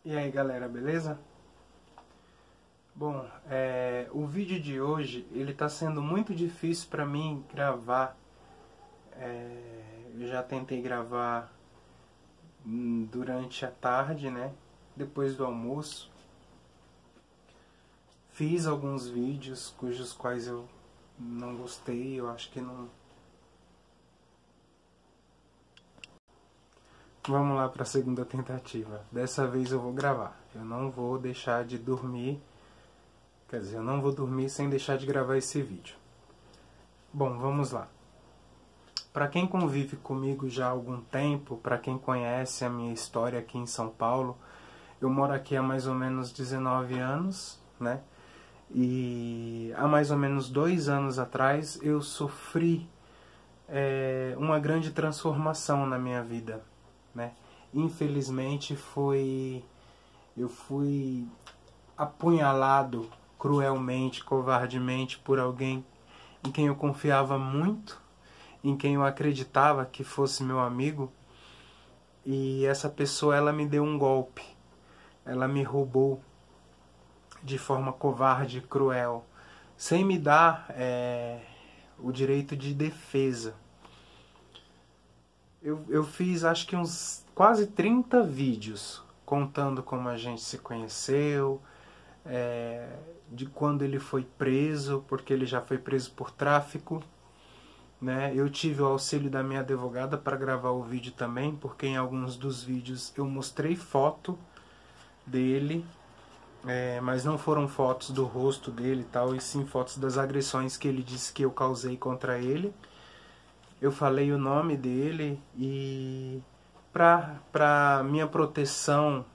E aí galera, beleza? Bom, o vídeo de hoje ele tá sendo muito difícil para mim gravar. Eu já tentei gravar durante a tarde, né? Depois do almoço. Fiz alguns vídeos cujos quais eu não gostei, eu acho que não. Vamos lá para a segunda tentativa. Dessa vez eu vou gravar. Eu não vou deixar de dormir. Quer dizer, eu não vou dormir sem deixar de gravar esse vídeo. Bom, vamos lá. Para quem convive comigo já há algum tempo, para quem conhece a minha história aqui em São Paulo, eu moro aqui há mais ou menos 19 anos, né? E há mais ou menos 2 anos atrás eu sofri uma grande transformação na minha vida, né? Infelizmente eu fui apunhalado cruelmente, covardemente por alguém em quem eu confiava muito, em quem eu acreditava que fosse meu amigo, e essa pessoa ela me deu um golpe, ela me roubou de forma covarde e cruel, sem me dar o direito de defesa. Eu fiz acho que uns quase 30 vídeos contando como a gente se conheceu, de quando ele foi preso, porque ele já foi preso por tráfico, né? Eu tive o auxílio da minha advogada para gravar o vídeo também, porque em alguns dos vídeos eu mostrei foto dele, mas não foram fotos do rosto dele e tal, e sim fotos das agressões que ele disse que eu causei contra ele. Eu falei o nome dele e para minha proteção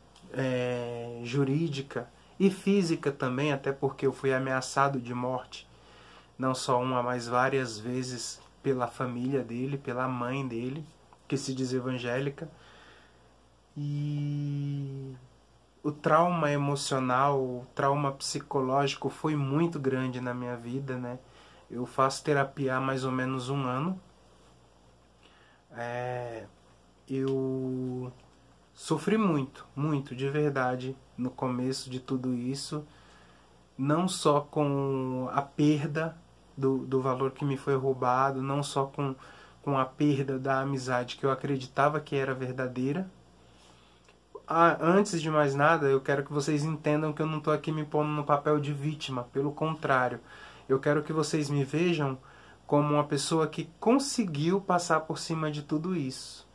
jurídica e física também, até porque eu fui ameaçado de morte, não só uma, mas várias vezes pela família dele, pela mãe dele, que se diz evangélica. E o trauma emocional, o trauma psicológico foi muito grande na minha vida, né? Eu faço terapia há mais ou menos 1 ano. Eu sofri muito, muito, de verdade, no começo de tudo isso. Não só com a perda do valor que me foi roubado, não só com a perda da amizade que eu acreditava que era verdadeira. Antes de mais nada, eu quero que vocês entendam que eu não estou aqui me pondo no papel de vítima, pelo contrário. Eu quero que vocês me vejam como uma pessoa que conseguiu passar por cima de tudo isso.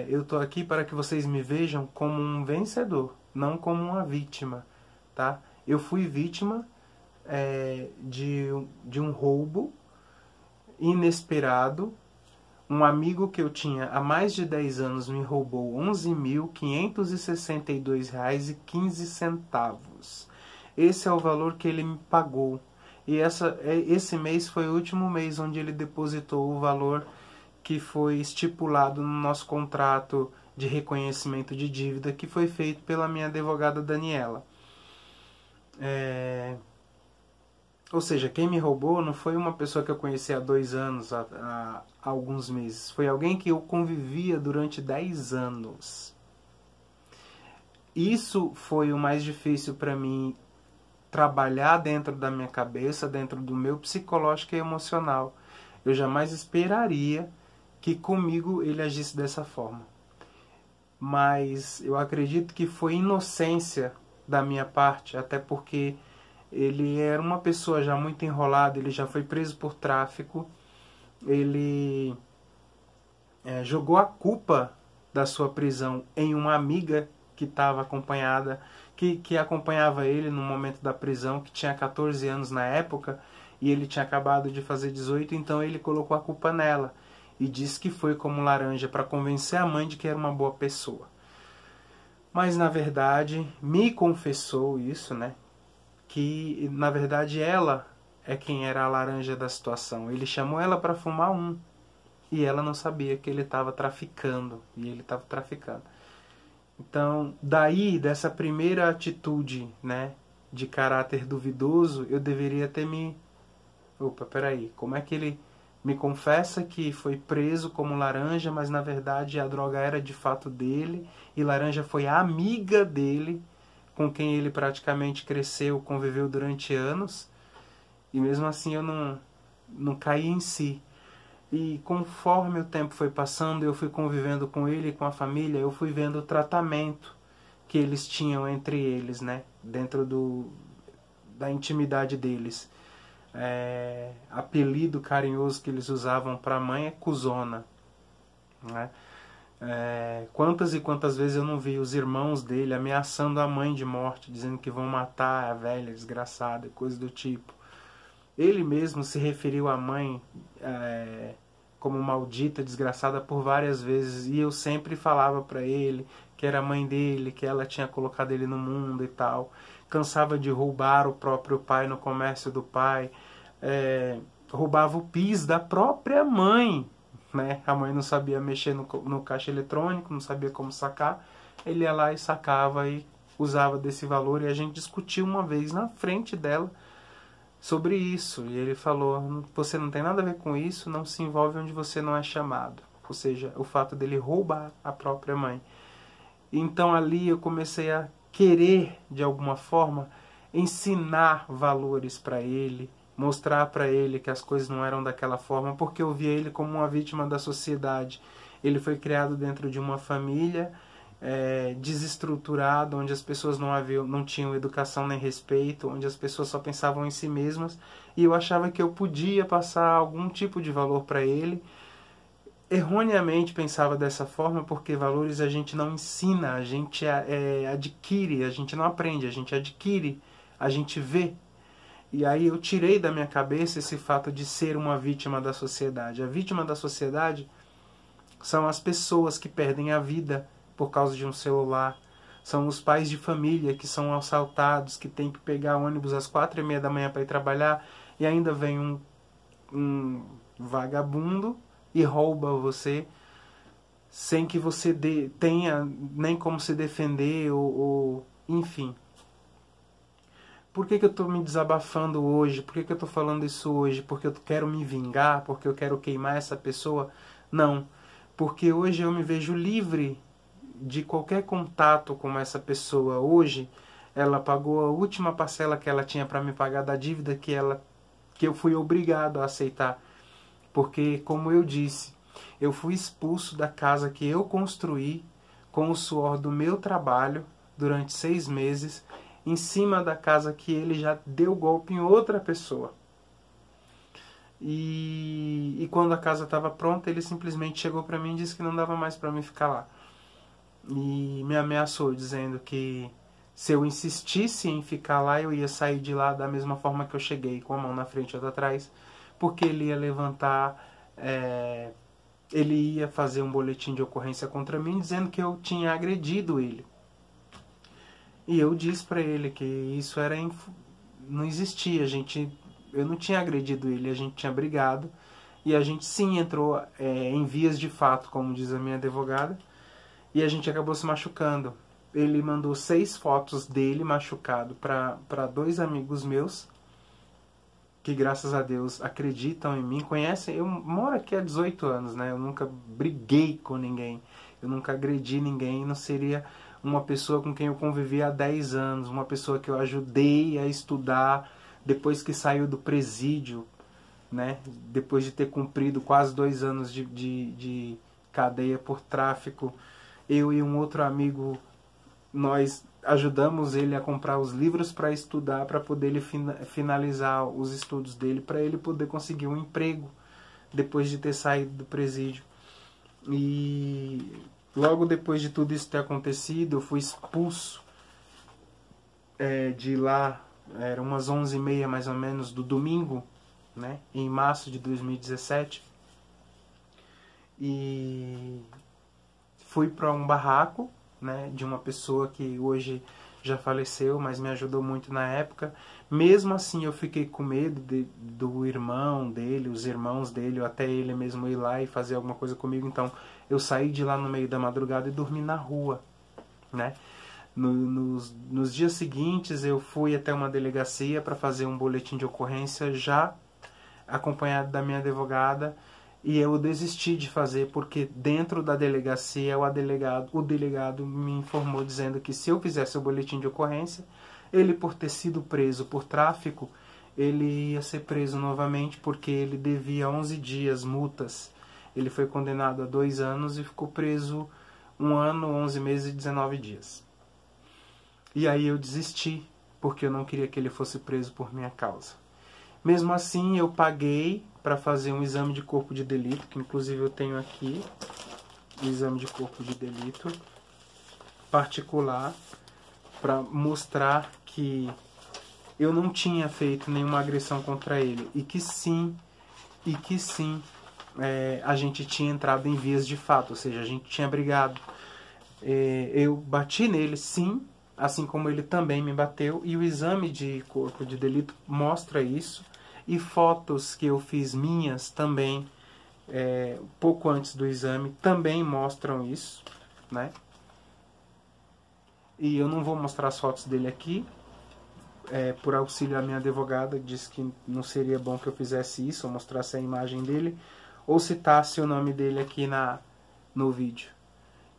Eu estou aqui para que vocês me vejam como um vencedor, não como uma vítima, tá? Eu fui vítima de um roubo inesperado. Um amigo que eu tinha há mais de 10 anos me roubou R$ 11.562,15. Esse é o valor que ele me pagou. E esse mês foi o último mês onde ele depositou o valor que foi estipulado no nosso contrato de reconhecimento de dívida, que foi feito pela minha advogada Daniela. Ou seja, quem me roubou não foi uma pessoa que eu conheci há 2 anos, há alguns meses. Foi alguém que eu convivia durante 10 anos. Isso foi o mais difícil para mim trabalhar dentro da minha cabeça, dentro do meu psicológico e emocional. Eu jamais esperaria que comigo ele agisse dessa forma. Mas eu acredito que foi inocência da minha parte, até porque ele era uma pessoa já muito enrolada, ele já foi preso por tráfico, ele jogou a culpa da sua prisão em uma amiga que estava acompanhada, que acompanhava ele no momento da prisão, que tinha 14 anos na época, e ele tinha acabado de fazer 18, então ele colocou a culpa nela, e disse que foi como laranja para convencer a mãe de que era uma boa pessoa. Mas na verdade, me confessou isso, né? Que na verdade ela é quem era a laranja da situação. Ele chamou ela para fumar e ela não sabia que ele estava traficando, e ele estava traficando. Então, daí, dessa primeira atitude, né, de caráter duvidoso, eu deveria ter me... Opa, peraí, como é que ele me confessa que foi preso como Laranja, mas na verdade a droga era de fato dele, e Laranja foi a amiga dele, com quem ele praticamente cresceu, conviveu durante anos, e mesmo assim eu não caí em si. E conforme o tempo foi passando, eu fui convivendo com ele e com a família, eu fui vendo o tratamento que eles tinham entre eles, né? Dentro da intimidade deles. Apelido carinhoso que eles usavam para a mãe é cuzona, né? Quantas e quantas vezes eu não vi os irmãos dele ameaçando a mãe de morte, dizendo que vão matar a velha desgraçada, coisa do tipo. Ele mesmo se referiu à mãe como maldita, desgraçada por várias vezes, e eu sempre falava para ele que era a mãe dele, que ela tinha colocado ele no mundo e tal. Cansava de roubar o próprio pai no comércio do pai, roubava o PIS da própria mãe, né? A mãe não sabia mexer no caixa eletrônico, não sabia como sacar, ele ia lá e sacava e usava desse valor, e a gente discutiu uma vez na frente dela sobre isso, e ele falou: você não tem nada a ver com isso, não se envolve onde você não é chamado. Ou seja, o fato dele roubar a própria mãe. Então ali eu comecei a querer, de alguma forma, ensinar valores para ele, mostrar para ele que as coisas não eram daquela forma, porque eu via ele como uma vítima da sociedade. Ele foi criado dentro de uma família desestruturada, onde as pessoas não tinham educação nem respeito, onde as pessoas só pensavam em si mesmas, e eu achava que eu podia passar algum tipo de valor para ele. Erroneamente pensava dessa forma, porque valores a gente não ensina, a gente adquire, a gente não aprende, a gente adquire, a gente vê. E aí eu tirei da minha cabeça esse fato de ser uma vítima da sociedade. A vítima da sociedade são as pessoas que perdem a vida por causa de um celular. São os pais de família que são assaltados, que tem que pegar ônibus às 4h30 da manhã para ir trabalhar, e ainda vem um vagabundo e rouba você sem que você tenha nem como se defender, ou enfim. Por que eu estou me desabafando hoje? Por que eu estou falando isso hoje? Porque eu quero me vingar? Porque eu quero queimar essa pessoa? Não. Porque hoje eu me vejo livre de qualquer contato com essa pessoa. Hoje ela pagou a última parcela que ela tinha para me pagar da dívida que eu fui obrigado a aceitar. Porque, como eu disse, eu fui expulso da casa que eu construí com o suor do meu trabalho durante 6 meses, em cima da casa que ele já deu golpe em outra pessoa. E quando a casa estava pronta, ele simplesmente chegou para mim e disse que não dava mais para mim ficar lá. E me ameaçou, dizendo que se eu insistisse em ficar lá, eu ia sair de lá da mesma forma que eu cheguei, com a mão na frente e outra atrás, porque ele ia levantar, ele ia fazer um boletim de ocorrência contra mim, dizendo que eu tinha agredido ele. E eu disse para ele que isso não existia, eu não tinha agredido ele, a gente tinha brigado, e a gente sim entrou em vias de fato, como diz a minha advogada, e a gente acabou se machucando. Ele mandou 6 fotos dele machucado para 2 amigos meus, que graças a Deus acreditam em mim, conhecem. Eu moro aqui há 18 anos, né? Eu nunca briguei com ninguém, eu nunca agredi ninguém, não seria uma pessoa com quem eu convivi há 10 anos, uma pessoa que eu ajudei a estudar depois que saiu do presídio, né? Depois de ter cumprido quase 2 anos de cadeia por tráfico. Eu e um outro amigo, nós ajudamos ele a comprar os livros para estudar, para poder ele finalizar os estudos dele, para ele poder conseguir um emprego depois de ter saído do presídio. E logo depois de tudo isso ter acontecido, eu fui expulso de lá, eram umas 11h30 mais ou menos do domingo, né, em março de 2017, e fui para um barraco, né, de uma pessoa que hoje já faleceu, mas me ajudou muito na época. Mesmo assim eu fiquei com medo do irmão dele, os irmãos dele, ou até ele mesmo ir lá e fazer alguma coisa comigo. Então eu saí de lá no meio da madrugada e dormi na rua, né? Nos dias seguintes eu fui até uma delegacia para fazer um boletim de ocorrência, já acompanhado da minha advogada, e eu desisti de fazer porque dentro da delegacia o delegado me informou dizendo que se eu fizesse o boletim de ocorrência, ele, por ter sido preso por tráfico, ele ia ser preso novamente porque ele devia 11 dias multas. Ele foi condenado a 2 anos e ficou preso 1 ano, 11 meses e 19 dias. E aí eu desisti, porque eu não queria que ele fosse preso por minha causa. Mesmo assim, eu paguei para fazer um exame de corpo de delito, que inclusive eu tenho aqui, o exame de corpo de delito particular, para mostrar que eu não tinha feito nenhuma agressão contra ele, e que sim, a gente tinha entrado em vias de fato, ou seja, a gente tinha brigado. Eu bati nele, sim, assim como ele também me bateu, e o exame de corpo de delito mostra isso, e fotos que eu fiz minhas também, pouco antes do exame, também mostram isso, né? E eu não vou mostrar as fotos dele aqui, por auxílio à minha advogada, disse que não seria bom que eu fizesse isso, ou mostrasse a imagem dele, ou citasse o nome dele aqui no vídeo.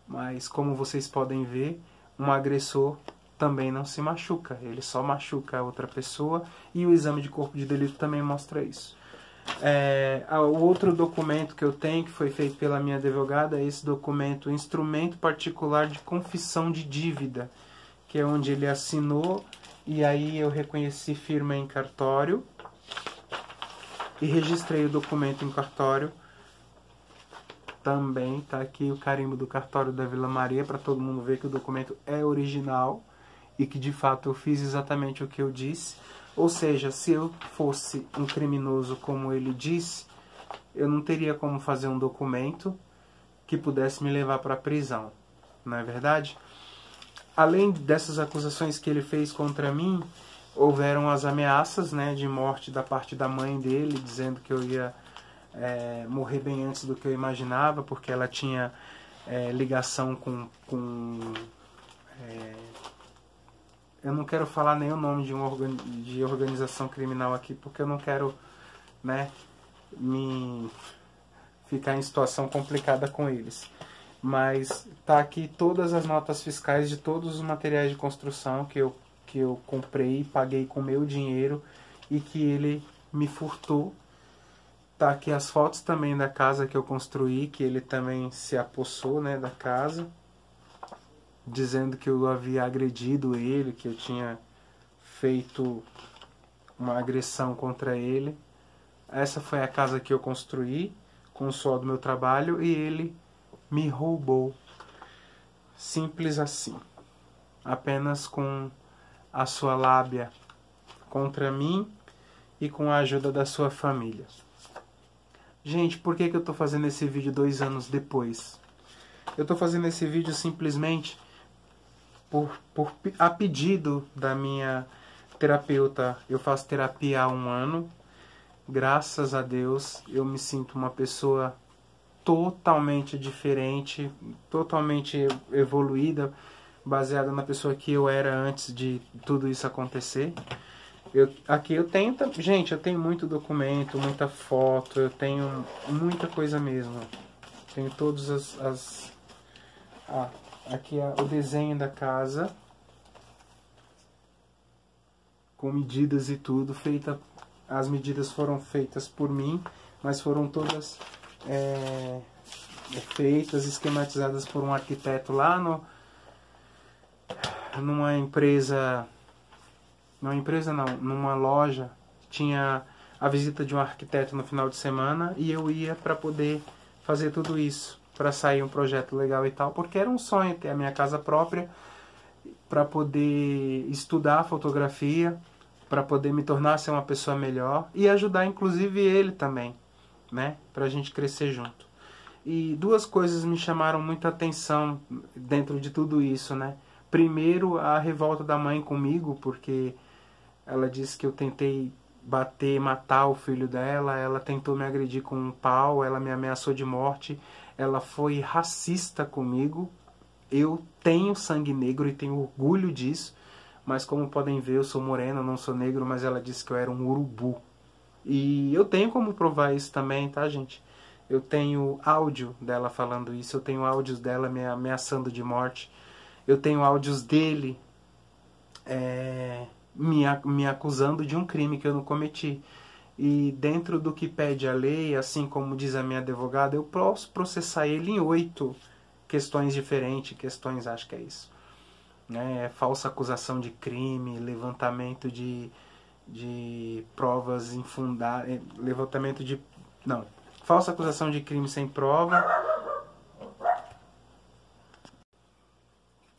Mas como vocês podem ver, um agressor também não se machuca, ele só machuca a outra pessoa, e o exame de corpo de delito também mostra isso. O outro documento que eu tenho, que foi feito pela minha advogada, é esse documento, Instrumento Particular de Confissão de Dívida, que é onde ele assinou, e aí eu reconheci firma em cartório, e registrei o documento em cartório. Também está aqui o carimbo do cartório da Vila Maria, para todo mundo ver que o documento é original, e que de fato eu fiz exatamente o que eu disse. Ou seja, se eu fosse um criminoso como ele disse, eu não teria como fazer um documento que pudesse me levar para a prisão, não é verdade? Além dessas acusações que ele fez contra mim, houveram as ameaças, né, de morte da parte da mãe dele, dizendo que eu ia morrer bem antes do que eu imaginava, porque ela tinha ligação com eu não quero falar nem o nome de organização criminal aqui, porque eu não quero, né, me ficar em situação complicada com eles. Mas tá aqui todas as notas fiscais de todos os materiais de construção que eu comprei e paguei com meu dinheiro e que ele me furtou. Tá aqui as fotos também da casa que eu construí, que ele também se apossou, né, da casa, dizendo que eu havia agredido ele, que eu tinha feito uma agressão contra ele. Essa foi a casa que eu construí com o suor do meu trabalho e ele me roubou. Simples assim. Apenas com a sua lábia contra mim e com a ajuda da sua família. Gente, por que eu estou fazendo esse vídeo 2 anos depois? Eu estou fazendo esse vídeo simplesmente a pedido da minha terapeuta. Eu faço terapia há 1 ano. Graças a Deus, eu me sinto uma pessoa totalmente diferente, totalmente evoluída, baseada na pessoa que eu era antes de tudo isso acontecer. Aqui eu tenho, gente, eu tenho muito documento, muita foto, eu tenho muita coisa mesmo. Tenho todas aqui é o desenho da casa, com medidas e tudo, as medidas foram feitas por mim, mas foram todas feitas, esquematizadas por um arquiteto lá numa loja. Tinha a visita de um arquiteto no final de semana e eu ia para poder fazer tudo isso, para sair um projeto legal e tal, porque era um sonho ter a minha casa própria, para poder estudar fotografia, para poder me tornar ser uma pessoa melhor e ajudar inclusive ele também, né, para a gente crescer junto. E 2 coisas me chamaram muita atenção dentro de tudo isso, né? Primeiro, a revolta da mãe comigo, porque ela disse que eu tentei matar o filho dela, ela tentou me agredir com um pau, ela me ameaçou de morte, ela foi racista comigo. Eu tenho sangue negro e tenho orgulho disso, mas como podem ver, eu sou moreno, não sou negro, mas ela disse que eu era um urubu. E eu tenho como provar isso também, tá, gente? Eu tenho áudio dela falando isso, eu tenho áudios dela me ameaçando de morte, eu tenho áudios dele me acusando de um crime que eu não cometi. E dentro do que pede a lei, assim como diz a minha advogada, eu posso processar ele em 8 questões diferentes, acho que é isso. Né? Falsa acusação de crime, levantamento de provas infundadas, levantamento de... não, falsa acusação de crime sem prova.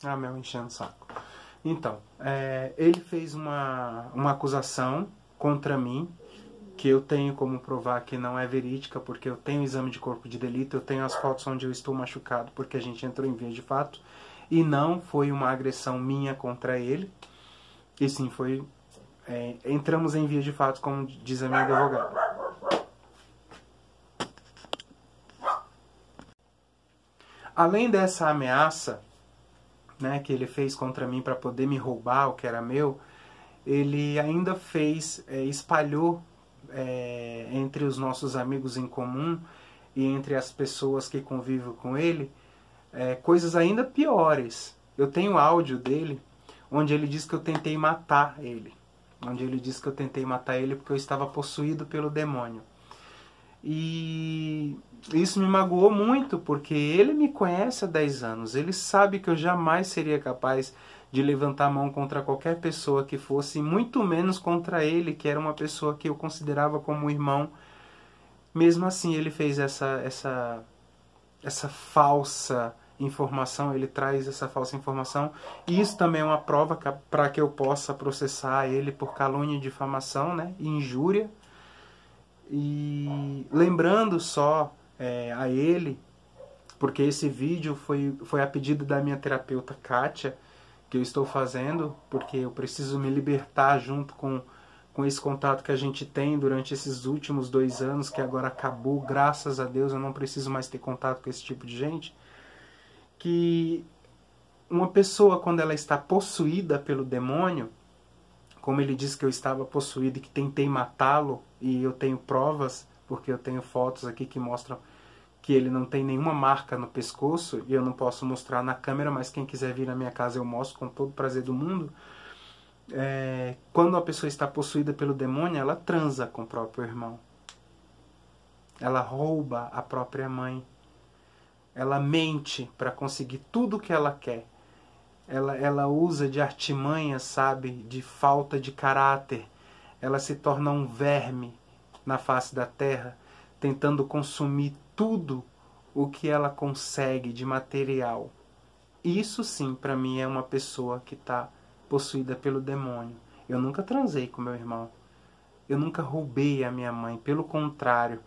Ah, meu, enchendo o saco. Então, ele fez uma acusação contra mim, que eu tenho como provar que não é verídica, porque eu tenho exame de corpo de delito, eu tenho as fotos onde eu estou machucado, porque a gente entrou em vias de fato, e não foi uma agressão minha contra ele, e sim foi... entramos em vias de fato, como diz a minha advogada. Além dessa ameaça, né, que ele fez contra mim para poder me roubar o que era meu, ele ainda espalhou entre os nossos amigos em comum e entre as pessoas que convivem com ele, coisas ainda piores. Eu tenho áudio dele, onde ele diz que eu tentei matar ele. Porque eu estava possuído pelo demônio. E isso me magoou muito, porque ele me conhece há 10 anos. Ele sabe que eu jamais seria capaz de levantar a mão contra qualquer pessoa que fosse, muito menos contra ele, que era uma pessoa que eu considerava como irmão. Mesmo assim, ele fez essa falsa informação, ele traz essa falsa informação. E isso também é uma prova para que eu possa processar ele por calúnia e difamação, né, e injúria. E lembrando só a ele, porque esse vídeo foi a pedido da minha terapeuta Kátia, que eu estou fazendo, porque eu preciso me libertar junto com esse contato que a gente tem durante esses últimos 2 anos, que agora acabou, graças a Deus, eu não preciso mais ter contato com esse tipo de gente. Que uma pessoa, quando ela está possuída pelo demônio, como ele disse que eu estava possuído e que tentei matá-lo, e eu tenho provas, porque eu tenho fotos aqui que mostram que ele não tem nenhuma marca no pescoço, e eu não posso mostrar na câmera, mas quem quiser vir na minha casa eu mostro com todo o prazer do mundo. Quando a pessoa está possuída pelo demônio, ela transa com o próprio irmão. Ela rouba a própria mãe. Ela mente para conseguir tudo o que ela quer. Ela usa de artimanhas, sabe, de falta de caráter. Ela se torna um verme na face da terra, tentando consumir tudo o que ela consegue de material. Isso sim, para mim, é uma pessoa que está possuída pelo demônio. Eu nunca transei com meu irmão. Eu nunca roubei a minha mãe. Pelo contrário,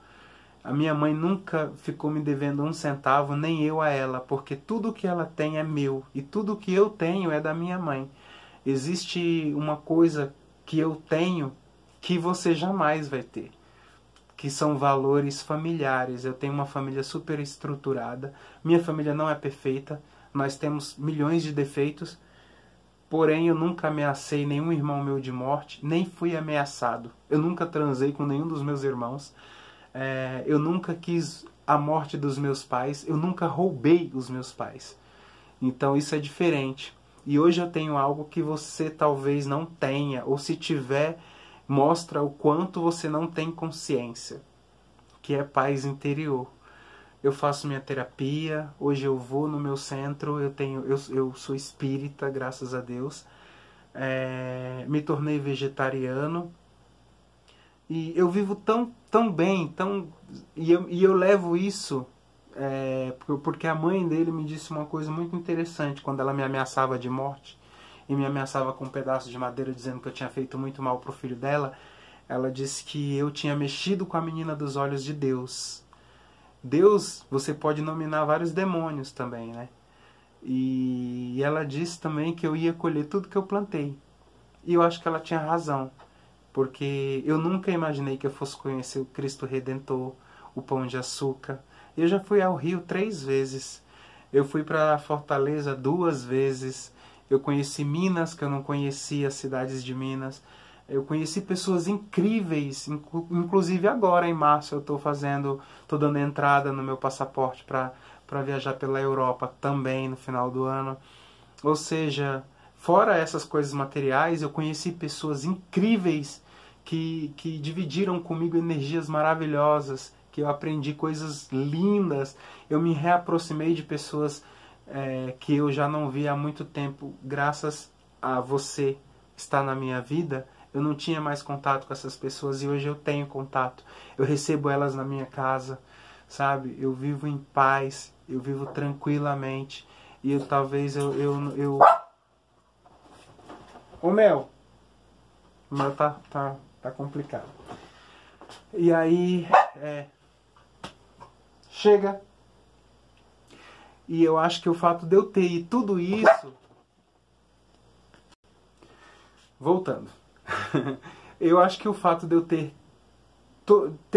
a minha mãe nunca ficou me devendo 1 centavo, nem eu a ela, porque tudo que ela tem é meu e tudo que eu tenho é da minha mãe. Existe uma coisa que eu tenho que você jamais vai ter, que são valores familiares. Eu tenho uma família super estruturada, minha família não é perfeita, nós temos milhões de defeitos, porém eu nunca ameacei nenhum irmão meu de morte, nem fui ameaçado. Eu nunca transei com nenhum dos meus irmãos, eu nunca quis a morte dos meus pais, eu nunca roubei os meus pais. Então isso é diferente. E hoje eu tenho algo que você talvez não tenha, ou se tiver, mostra o quanto você não tem consciência, que é paz interior. Eu faço minha terapia, hoje eu vou no meu centro, eu sou espírita, graças a Deus, me tornei vegetariano, e eu vivo tão bem, e eu levo isso, porque a mãe dele me disse uma coisa muito interessante, quando ela me ameaçava de morte, e me ameaçava com um pedaço de madeira dizendo que eu tinha feito muito mal pro filho dela. Ela disse que eu tinha mexido com a menina dos olhos de Deus. Deus, você pode nominar vários demônios também, né? E ela disse também que eu ia colher tudo que eu plantei. E eu acho que ela tinha razão, porque eu nunca imaginei que eu fosse conhecer o Cristo Redentor, o Pão de Açúcar. Eu já fui ao Rio 3 vezes. Eu fui para Fortaleza 2 vezes. Eu conheci Minas, que eu não conhecia, as cidades de Minas. Eu conheci pessoas incríveis, inclusive agora em março eu estou dando entrada no meu passaporte para viajar pela Europa também no final do ano. Ou seja, fora essas coisas materiais, eu conheci pessoas incríveis que dividiram comigo energias maravilhosas, que eu aprendi coisas lindas, eu me reaproximei de pessoas que eu já não via há muito tempo, graças a você estar na minha vida. Eu não tinha mais contato com essas pessoas e hoje eu tenho contato. Eu recebo elas na minha casa, sabe? Eu vivo em paz, eu vivo tranquilamente. E talvez eu... Ô Mel! O Mel tá complicado. E aí... Chega! E eu acho que o fato de eu ter tudo isso... Voltando. Eu acho que o fato de eu ter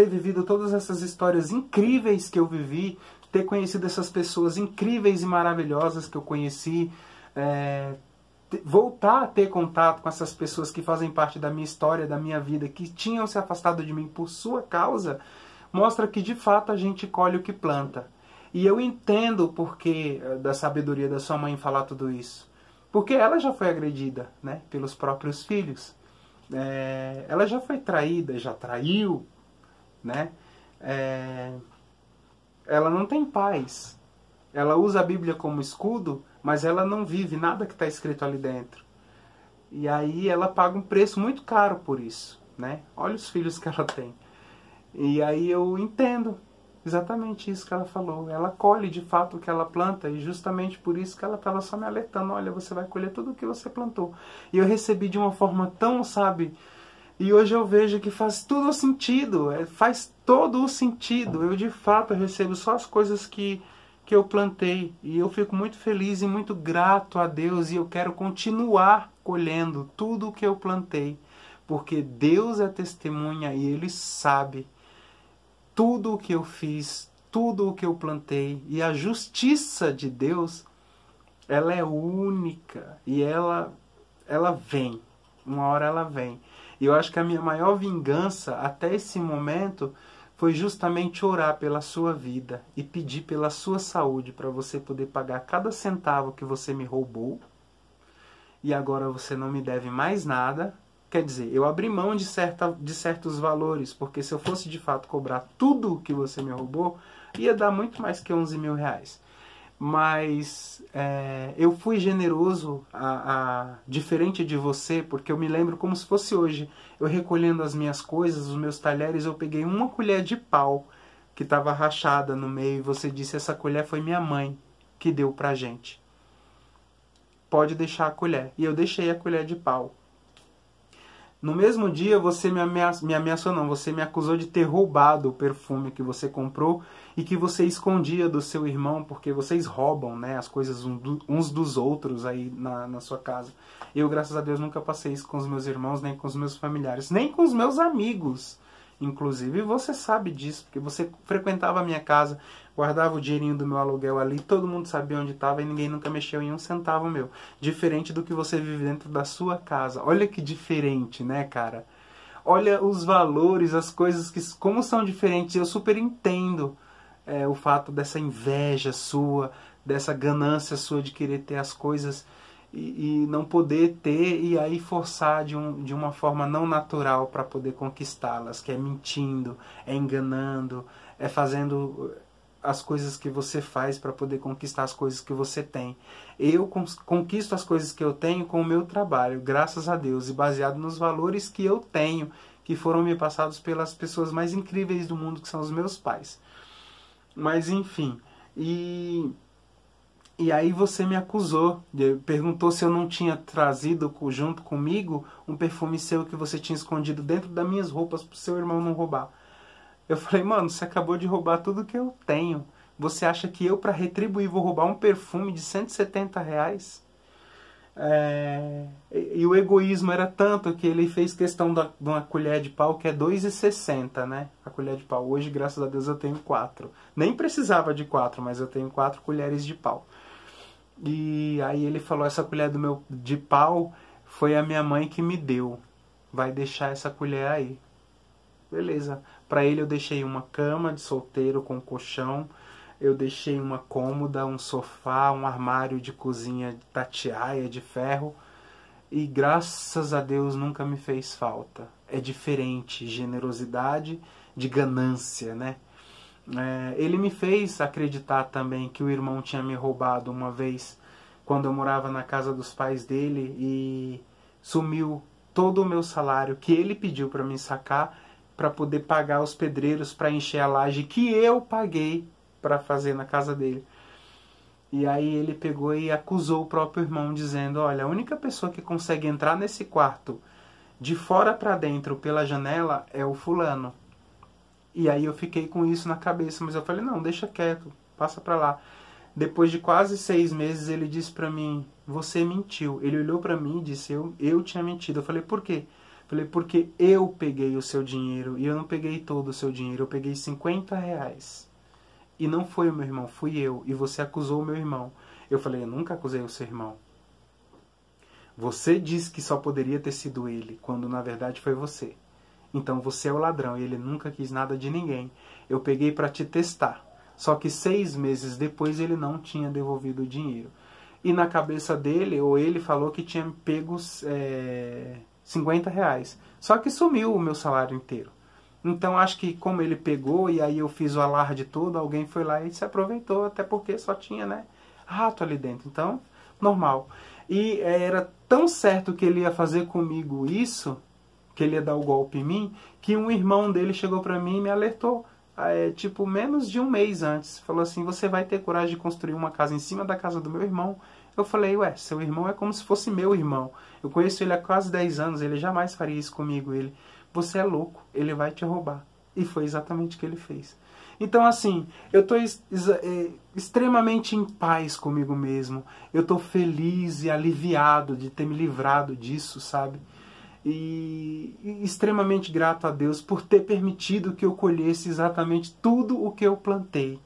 vivido todas essas histórias incríveis que eu vivi, ter conhecido essas pessoas incríveis e maravilhosas que eu conheci, voltar a ter contato com essas pessoas que fazem parte da minha história, da minha vida, que tinham se afastado de mim por sua causa, mostra que de fato a gente colhe o que planta. E eu entendo o porquê da sabedoria da sua mãe falar tudo isso. Porque ela já foi agredida, né, pelos próprios filhos. Ela já foi traída, já traiu, né? Ela não tem paz. Ela usa a Bíblia como escudo, mas ela não vive nada que está escrito ali dentro. E aí ela paga um preço muito caro por isso, né? Olha os filhos que ela tem. E aí eu entendo exatamente isso que ela falou. Ela colhe de fato o que ela planta e justamente por isso que ela estava só me alertando. Olha, você vai colher tudo o que você plantou. E eu recebi de uma forma tão, sabe... E hoje eu vejo que faz tudo o sentido. Faz todo o sentido. Eu de fato recebo só as coisas que eu plantei. E eu fico muito feliz e muito grato a Deus. E eu quero continuar colhendo tudo o que eu plantei. Porque Deus é testemunha e Ele sabe tudo o que eu fiz, tudo o que eu plantei. E a justiça de Deus, ela é única. E ela vem. Uma hora ela vem. E eu acho que a minha maior vingança até esse momento foi justamente orar pela sua vida e pedir pela sua saúde para você poder pagar cada centavo que você me roubou. E agora você não me deve mais nada. Quer dizer, eu abri mão de certos valores, porque se eu fosse de fato cobrar tudo que você me roubou, ia dar muito mais que 11 mil reais. Mas eu fui generoso, diferente de você, porque eu me lembro como se fosse hoje. Eu recolhendo as minhas coisas, os meus talheres, eu peguei uma colher de pau que estava rachada no meio e você disse, essa colher foi minha mãe que deu pra gente. Pode deixar a colher. E eu deixei a colher de pau. No mesmo dia você me ameaçou, não, você me acusou de ter roubado o perfume que você comprou e que você escondia do seu irmão, porque vocês roubam, né, as coisas uns dos outros aí na sua casa. Eu, graças a Deus, nunca passei isso com os meus irmãos, nem com os meus familiares, nem com os meus amigos. Inclusive, você sabe disso, porque você frequentava a minha casa, guardava o dinheirinho do meu aluguel ali, todo mundo sabia onde estava e ninguém nunca mexeu em um centavo meu. Diferente do que você vive dentro da sua casa. Olha que diferente, né, cara? Olha os valores, as coisas, como são diferentes. Eu super entendo o fato dessa inveja sua, dessa ganância sua de querer ter as coisas e não poder ter e aí forçar de uma forma não natural para poder conquistá-las, que é mentindo, é enganando, é fazendo as coisas que você faz para poder conquistar as coisas que você tem. Eu conquisto as coisas que eu tenho com o meu trabalho, graças a Deus, e baseado nos valores que eu tenho, que foram me passados pelas pessoas mais incríveis do mundo, que são os meus pais. Mas enfim, e aí você me acusou, perguntou se eu não tinha trazido junto comigo um perfume seu que você tinha escondido dentro das minhas roupas para o seu irmão não roubar. Eu falei, mano, você acabou de roubar tudo que eu tenho. Você acha que eu, para retribuir, vou roubar um perfume de 170 reais? E o egoísmo era tanto que ele fez questão de uma colher de pau que é 2,60, né? A colher de pau. Hoje, graças a Deus, eu tenho 4. Nem precisava de 4, mas eu tenho 4 colheres de pau. E aí ele falou, essa colher de pau foi a minha mãe que me deu. vai deixar essa colher aí. Beleza. Para ele eu deixei uma cama de solteiro com colchão, eu deixei uma cômoda, um sofá, um armário de cozinha de tatiaia, de ferro, e graças a Deus nunca me fez falta. É diferente, generosidade de ganância, né? Ele me fez acreditar também que o irmão tinha me roubado uma vez, quando eu morava na casa dos pais dele, e sumiu todo o meu salário que ele pediu para me sacar, para poder pagar os pedreiros para encher a laje que eu paguei para fazer na casa dele. E aí ele pegou e acusou o próprio irmão, dizendo: olha, a única pessoa que consegue entrar nesse quarto de fora para dentro pela janela é o fulano. E aí eu fiquei com isso na cabeça, mas eu falei: não, deixa quieto, passa para lá. Depois de quase 6 meses ele disse para mim: você mentiu. Ele olhou para mim e disse: eu tinha mentido. Eu falei: por quê? Eu falei: porque eu peguei o seu dinheiro, e eu não peguei todo o seu dinheiro, eu peguei R$50. E não foi o meu irmão, fui eu. E você acusou o meu irmão. Eu falei: eu nunca acusei o seu irmão. Você disse que só poderia ter sido ele, quando na verdade foi você. Então você é o ladrão e ele nunca quis nada de ninguém. Eu peguei para te testar. Só que 6 meses depois ele não tinha devolvido o dinheiro. E na cabeça dele, ou ele falou que tinha pego R$50. Só que sumiu o meu salário inteiro. Então acho que como ele pegou e aí eu fiz o alarde todo, alguém foi lá e se aproveitou, até porque só tinha, né, rato ali dentro. Então, normal. E era tão certo que ele ia fazer comigo isso, que ele ia dar o golpe em mim, que um irmão dele chegou pra mim e me alertou, tipo, menos de um mês antes. Falou assim: você vai ter coragem de construir uma casa em cima da casa do meu irmão? Eu falei: ué, seu irmão é como se fosse meu irmão. Eu conheço ele há quase 10 anos, ele jamais faria isso comigo. Você é louco, ele vai te roubar. E foi exatamente o que ele fez. Então, assim, eu estou extremamente em paz comigo mesmo. Eu estou feliz e aliviado de ter me livrado disso, sabe? E extremamente grato a Deus por ter permitido que eu colhesse exatamente tudo o que eu plantei.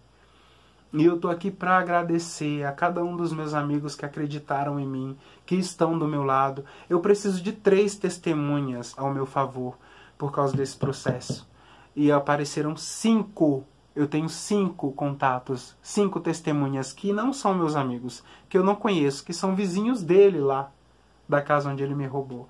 E eu estou aqui para agradecer a cada um dos meus amigos que acreditaram em mim, que estão do meu lado. Eu preciso de 3 testemunhas ao meu favor por causa desse processo. E apareceram 5. Eu tenho 5 contatos, 5 testemunhas que não são meus amigos, que eu não conheço, que são vizinhos dele lá, da casa onde ele me roubou.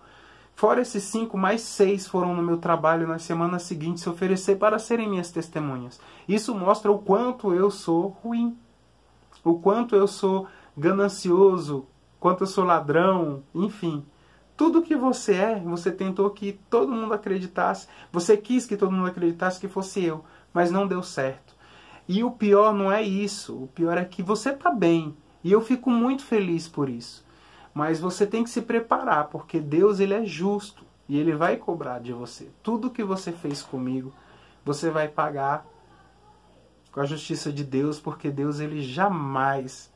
Fora esses 5, mais 6 foram no meu trabalho nas semanas seguintes se oferecer para serem minhas testemunhas. Isso mostra o quanto eu sou ruim, o quanto eu sou ganancioso, quanto eu sou ladrão, enfim. Tudo que você tentou que todo mundo acreditasse, você quis que todo mundo acreditasse que fosse eu, mas não deu certo. E o pior não é isso, o pior é que você está bem, e eu fico muito feliz por isso. Mas você tem que se preparar, porque Deus, ele é justo e ele vai cobrar de você. Tudo que você fez comigo, você vai pagar com a justiça de Deus, porque Deus, ele jamais